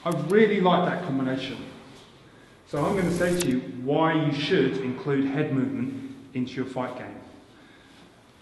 I really like that combination. So I'm going to say to you why you should include head movement into your fight game.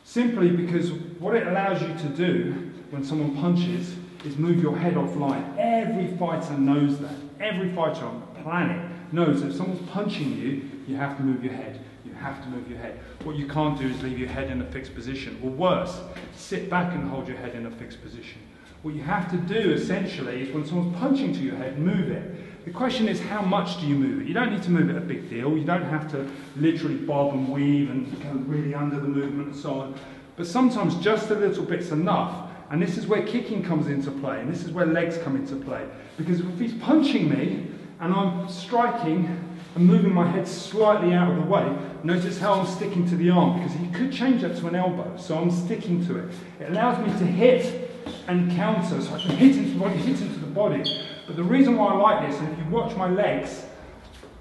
Simply because what it allows you to do when someone punches is move your head offline. Every fighter knows that. Every fighter on the planet knows that if someone's punching you, you have to move your head. You have to move your head. What you can't do is leave your head in a fixed position. Or worse, sit back and hold your head in a fixed position. What you have to do essentially is when someone's punching to your head, move it. The question is, how much do you move it? You don't need to move it a big deal. You don't have to literally bob and weave and go really under the movement and so on. But sometimes just a little bit's enough. And this is where kicking comes into play. And this is where legs come into play. Because if he's punching me and I'm striking and moving my head slightly out of the way, notice how I'm sticking to the arm, because he could change that to an elbow. So I'm sticking to it. It allows me to hit and counter, so I can hit into the body. But the reason why I like this, and if you watch my legs,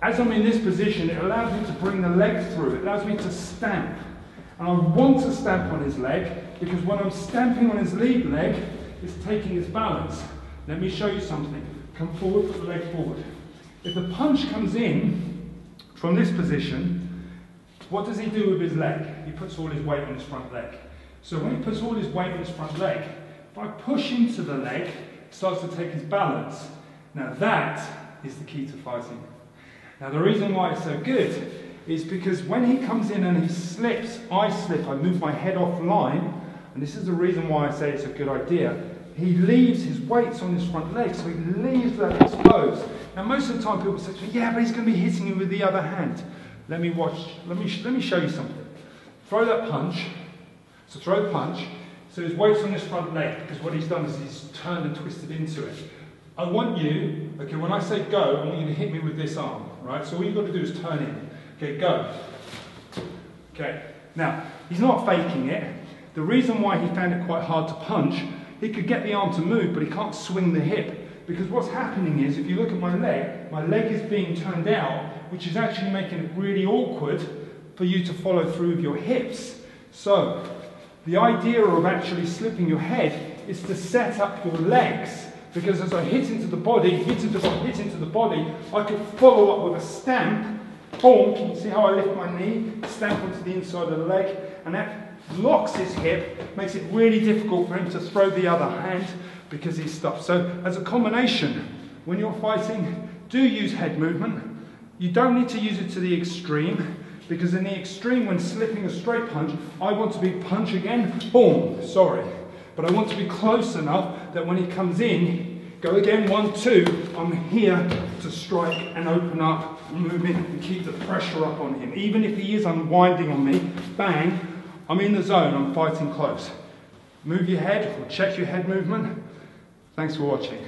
as I'm in this position, it allows me to bring the leg through. It allows me to stamp. And I want to stamp on his leg, because when I'm stamping on his lead leg, it's taking his balance. Let me show you something. Come forward, put the leg forward. If the punch comes in from this position, what does he do with his leg? He puts all his weight on his front leg. So when he puts all his weight on his front leg, if I push into the leg, it starts to take his balance. Now that is the key to fighting. Now the reason why it's so good is because when he comes in and he slips, I slip, I move my head offline, and this is the reason why I say it's a good idea. He leaves his weights on his front leg, so he leaves that exposed. Now most of the time people say to me, yeah, but he's going to be hitting you with the other hand. Let me show you something. Throw that punch. So throw the punch. So his weight's on his front leg, because what he's done is he's turned and twisted into it. I want you, okay, when I say go, I want you to hit me with this arm, right? So all you've got to do is turn in. Okay, go. Okay, now, he's not faking it. The reason why he found it quite hard to punch, he could get the arm to move, but he can't swing the hip. Because what's happening is, if you look at my leg is being turned out, which is actually making it really awkward for you to follow through with your hips. So, the idea of actually slipping your head is to set up your legs, because as I hit into the body, hit into the body, I could follow up with a stamp. Boom, can you see how I lift my knee, stamp onto the inside of the leg, and that locks his hip, makes it really difficult for him to throw the other hand because he's stuffed. So as a combination, when you're fighting, do use head movement. You don't need to use it to the extreme, because in the extreme, when slipping a straight punch, I want to be punch again, boom, sorry. But I want to be close enough that when he comes in, go again, 1, 2, I'm here to strike and open up, move in and keep the pressure up on him. Even if he is unwinding on me, bang, I'm in the zone, I'm fighting close. Move your head or check your head movement. Thanks for watching.